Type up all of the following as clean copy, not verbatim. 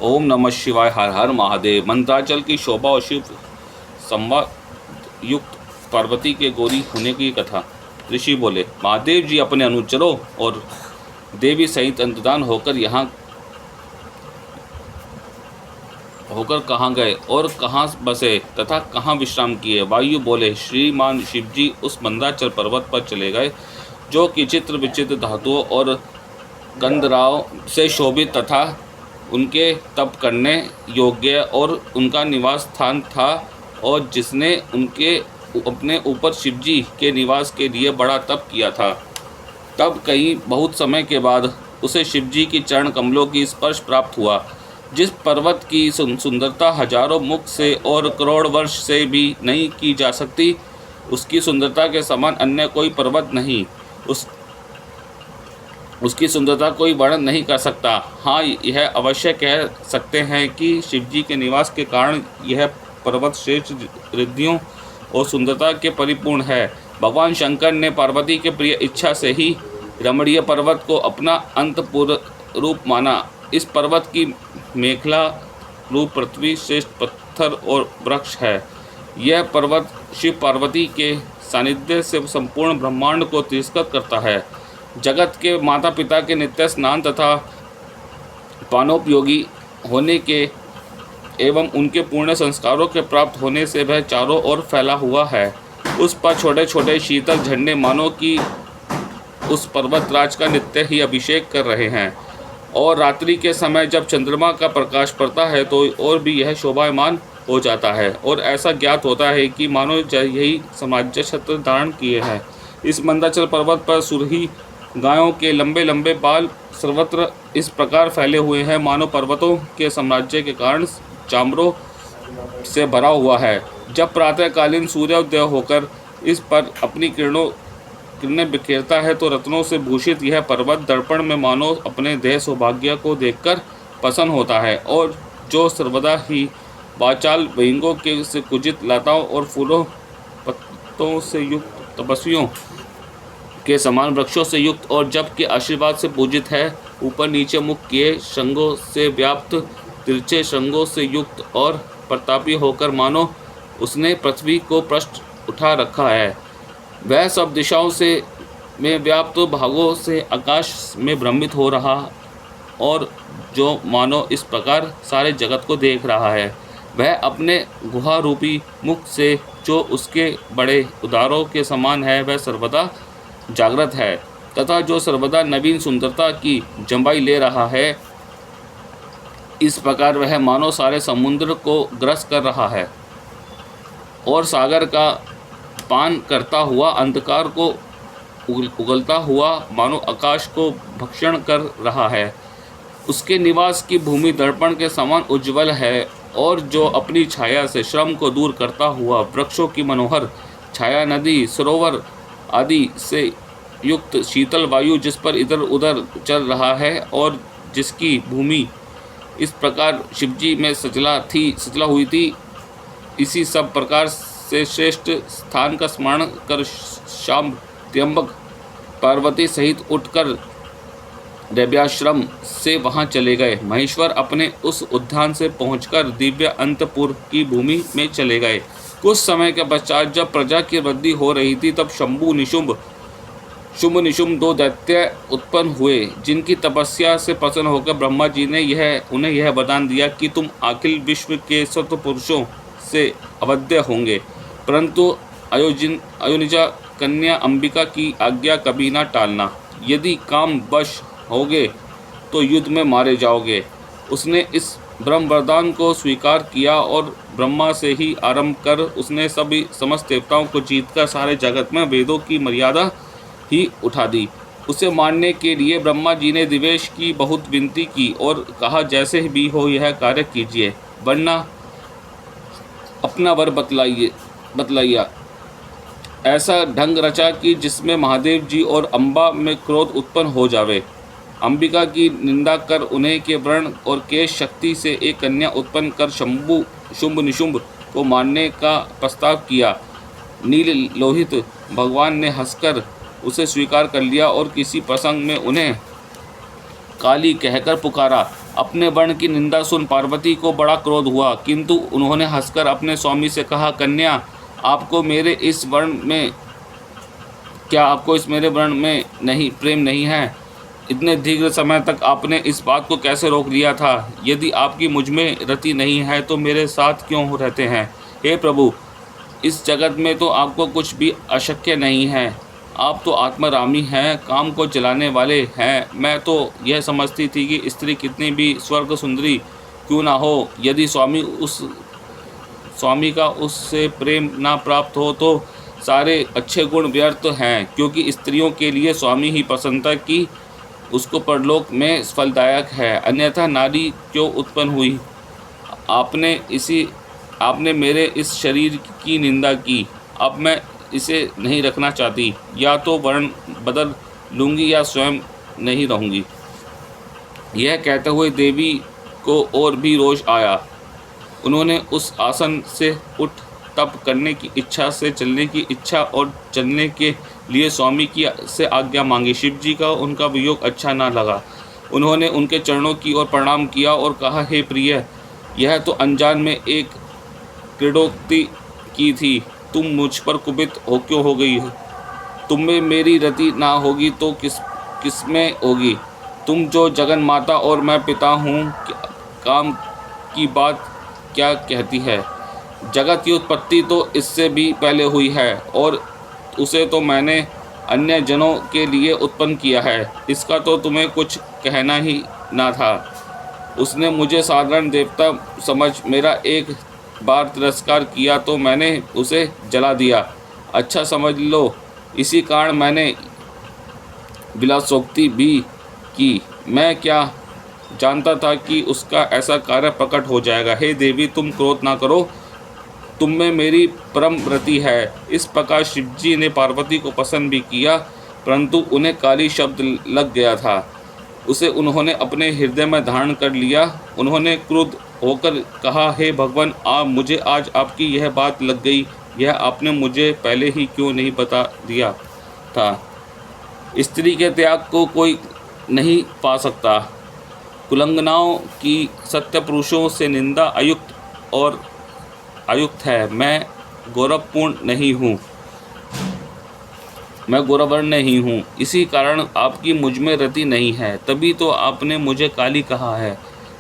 ओम नमः शिवाय, हर हर महादेव। मंत्राचल की शोभा और शिव संवाद युक्त पार्वती के गौरी होने की कथा। ऋषि बोले, महादेव जी अपने अनुचरों और देवी सहित अंतर्धान होकर कहाँ गए और कहाँ बसे तथा कहाँ विश्राम किए। वायु बोले, श्रीमान शिवजी उस मंदाचल पर्वत पर चले गए जो कि चित्र विचित्र धातुओं और गंधराव से शोभित तथा उनके तप करने योग्य और उनका निवास स्थान था, और जिसने उनके अपने ऊपर शिवजी के निवास के लिए बड़ा तप किया था। तब कई बहुत समय के बाद उसे शिवजी की चरण कमलों की स्पर्श प्राप्त हुआ। जिस पर्वत की सुंदरता हजारों मुख से और करोड़ वर्ष से भी नहीं की जा सकती, उसकी सुंदरता के समान अन्य कोई पर्वत नहीं। उसकी सुंदरता कोई वर्णन नहीं कर सकता। हाँ, यह अवश्य कह सकते हैं कि शिवजी के निवास के कारण यह पर्वत श्रेष्ठ रिद्धियों और सुंदरता के परिपूर्ण है। भगवान शंकर ने पार्वती के प्रिय इच्छा से ही रमणीय पर्वत को अपना अंतपुर रूप माना। इस पर्वत की मेखला रूप पृथ्वी श्रेष्ठ पत्थर और वृक्ष है। यह पर्वत शिव पार्वती के सानिध्य से संपूर्ण ब्रह्मांड को तिरस्कृत करता है। जगत के माता पिता के नित्य स्नान तथा पानोपयोगी होने के एवं उनके पूर्ण संस्कारों के प्राप्त होने से वह चारों ओर फैला हुआ है। उस पर छोटे छोटे शीतल झंडे मानो कि उस पर्वतराज का नित्य ही अभिषेक कर रहे हैं, और रात्रि के समय जब चंद्रमा का प्रकाश पड़ता है तो और भी यह शोभायमान हो जाता है, और ऐसा ज्ञात होता है कि मानो यही साम्राज्य छत्र धारण किए हैं। इस मंदाचल पर्वत पर सुरही गायों के लंबे लंबे बाल सर्वत्र इस प्रकार फैले हुए हैं मानो पर्वतों के साम्राज्य के कारण चामरों से भरा हुआ है। जब प्रातःकालीन सूर्योदय होकर इस पर अपनी किरणें बिखेरता है तो रत्नों से भूषित यह पर्वत दर्पण में मानो अपने देह सौभाग्य को देखकर प्रसन्न होता है, और जो सर्वदा ही वाचाल भयंगों के से कुजित लताओं और फूलों पत्तों से युक्त तपस्वियों के समान वृक्षों से युक्त और जब के आशीर्वाद से पूजित है। ऊपर नीचे मुख किए श्रृंगों से व्याप्त, तिरछे श्रृंगों से युक्त और प्रतापी होकर मानो उसने पृथ्वी को पृष्ठ उठा रखा है। वह सब दिशाओं से में व्याप्त भागों से आकाश में भ्रमित हो रहा, और जो मानो इस प्रकार सारे जगत को देख रहा है। वह अपने गुहा रूपी मुख से जो उसके बड़े उदारों के समान है, वह सर्वदा जागृत है तथा जो सर्वदा नवीन सुंदरता की जंबाई ले रहा है। इस प्रकार वह मानो सारे समुद्र को ग्रस कर रहा है और सागर का पान करता हुआ अंधकार को उगलता हुआ मानो आकाश को भक्षण कर रहा है। उसके निवास की भूमि दर्पण के समान उज्ज्वल है, और जो अपनी छाया से श्रम को दूर करता हुआ वृक्षों की मनोहर छाया, नदी सरोवर आदि से युक्त शीतल वायु जिस पर इधर उधर चल रहा है, और जिसकी भूमि इस प्रकार शिवजी में सचला हुई थी, इसी सब प्रकार से श्रेष्ठ स्थान का स्मरण कर शाम त्र्यंबक पार्वती सहित उठकर दैव्याश्रम से वहां चले गए। महेश्वर अपने उस उद्यान से पहुंचकर दिव्य अंतपुर की भूमि में चले गए। कुछ समय के पश्चात जब प्रजा की वृद्धि हो रही थी, तब शुंभ निशुंभ दो दैत्य उत्पन्न हुए, जिनकी तपस्या से प्रसन्न होकर ब्रह्मा जी ने उन्हें यह वरदान दिया कि तुम अखिल विश्व के सत्पुरुषों से अवध्य होंगे, परंतु अयोनिजा कन्या अंबिका की आज्ञा कभी ना टालना। यदि काम वश होगे तो युद्ध में मारे जाओगे। उसने इस ब्रह्म वरदान को स्वीकार किया, और ब्रह्मा से ही आरंभ कर उसने सभी समस्त देवताओं को जीतकर सारे जगत में वेदों की मर्यादा ही उठा दी। उसे मारने के लिए ब्रह्मा जी ने दिवेश की बहुत विनती की और कहा, जैसे भी हो यह कार्य कीजिए, वरना अपना वर बतलाइए। ऐसा ढंग रचा कि जिसमें महादेव जी और अम्बा में क्रोध उत्पन्न हो जावे। अंबिका की निंदा कर उन्हें के व्रण और केश शक्ति से एक कन्या उत्पन्न कर शुंभ निशुंभ को मारने का प्रस्ताव किया। नील लोहित भगवान ने हंसकर उसे स्वीकार कर लिया और किसी प्रसंग में उन्हें काली कहकर पुकारा। अपने वर्ण की निंदा सुन पार्वती को बड़ा क्रोध हुआ, किंतु उन्होंने हंसकर अपने स्वामी से कहा, कन्या, आपको मेरे इस मेरे वर्ण में नहीं प्रेम नहीं है? इतने दीर्घ समय तक आपने इस बात को कैसे रोक लिया था? यदि आपकी मुझ में रति नहीं है तो मेरे साथ क्यों रहते हैं? हे प्रभु, इस जगत में तो आपको कुछ भी अशक्य नहीं है। आप तो आत्मारामी हैं, काम को चलाने वाले हैं। मैं तो यह समझती थी कि स्त्री कितनी भी स्वर्ग सुंदरी क्यों ना हो, यदि स्वामी का उससे प्रेम ना प्राप्त हो तो सारे अच्छे गुण व्यर्थ हैं, क्योंकि स्त्रियों के लिए स्वामी ही प्रसन्नता की उसको परलोक में फलदायक है, अन्यथा नारी क्यों उत्पन्न हुई? आपने मेरे इस शरीर की निंदा की, अब मैं इसे नहीं रखना चाहती। या तो वर्ण बदल लूँगी या स्वयं नहीं रहूँगी। यह कहते हुए देवी को और भी रोष आया। उन्होंने उस आसन से उठ तप करने की इच्छा से चलने की इच्छा और चलने के लिए स्वामी की से आज्ञा मांगी। शिव जी का उनका वियोग अच्छा ना लगा। उन्होंने उनके चरणों की ओर प्रणाम किया और कहा, हे प्रिय, यह तो अनजान में एक क्रीडोक्ति की थी। तुम मुझ पर कुपित क्यों हो गई हो? तुम में मेरी रति ना होगी तो किस में होगी? तुम जो जगन माता और मैं पिता हूँ, काम की बात क्या कहती है? जगत की उत्पत्ति तो इससे भी पहले हुई है और उसे तो मैंने अन्य जनों के लिए उत्पन्न किया है। इसका तो तुम्हें कुछ कहना ही ना था। उसने मुझे साधारण देवता समझ मेरा एक बार तिरस्कार किया तो मैंने उसे जला दिया। अच्छा समझ लो, इसी कारण मैंने विलासोक्ति भी की। मैं क्या जानता था कि उसका ऐसा कार्य प्रकट हो जाएगा। हे देवी, तुम क्रोध ना करो, तुम में मेरी परम रति है। इस प्रकार शिवजी ने पार्वती को पसंद भी किया, परंतु उन्हें काली शब्द लग गया था। उसे उन्होंने अपने हृदय में धारण कर लिया। उन्होंने क्रुद्ध होकर कहा, हे भगवान, मुझे आज आपकी यह बात लग गई। यह आपने मुझे पहले ही क्यों नहीं बता दिया था? स्त्री के त्याग को कोई नहीं पा सकता। कुलंगनाओं की सत्य पुरुषों से निंदा अयुक्त है। मैं गौरवर्ण नहीं हूँ, इसी कारण आपकी मुझ में रति नहीं है। तभी तो आपने मुझे काली कहा है।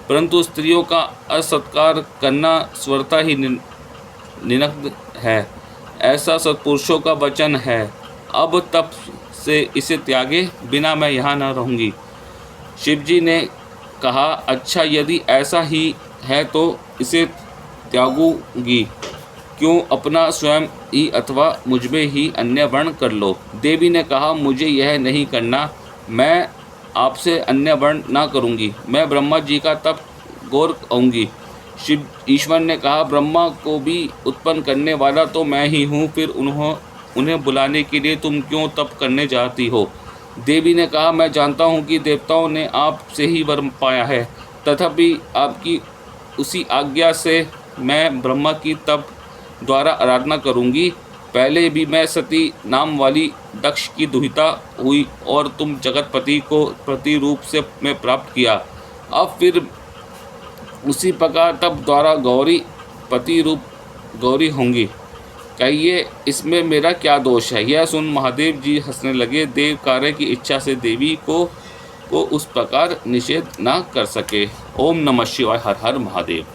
परंतु स्त्रियों का असत्कार करना स्वतः ही निंदक है, ऐसा सत्पुरुषों का वचन है। अब तब से इसे त्यागे बिना मैं यहाँ न रहूँगी। शिवजी ने कहा, अच्छा, यदि ऐसा ही है तो इसे त्यागूंगी क्यों? अपना स्वयं ही अथवा मुझमें ही अन्य वर्ण कर लो। देवी ने कहा, मुझे यह नहीं करना। मैं आपसे अन्य वर्ण ना करूंगी। मैं ब्रह्मा जी का तप गौर कहूँगी। शिव ईश्वर ने कहा, ब्रह्मा को भी उत्पन्न करने वाला तो मैं ही हूँ, फिर उन्हें बुलाने के लिए तुम क्यों तप करने जाती हो? देवी ने कहा, मैं जानता हूँ कि देवताओं ने आपसे ही वर पाया है, तथापि आपकी उसी आज्ञा से मैं ब्रह्मा की तप द्वारा आराधना करूँगी। पहले भी मैं सती नाम वाली दक्ष की दुहिता हुई और तुम जगतपति को प्रति रूप से मैं प्राप्त किया। अब फिर उसी प्रकार तप द्वारा गौरी पति रूप गौरी होंगी। कहिए, इसमें मेरा क्या दोष है? यह सुन महादेव जी हंसने लगे। देव कार्य की इच्छा से देवी को उस प्रकार निषेध न कर सके। ओम नमः शिवाय। हर हर महादेव।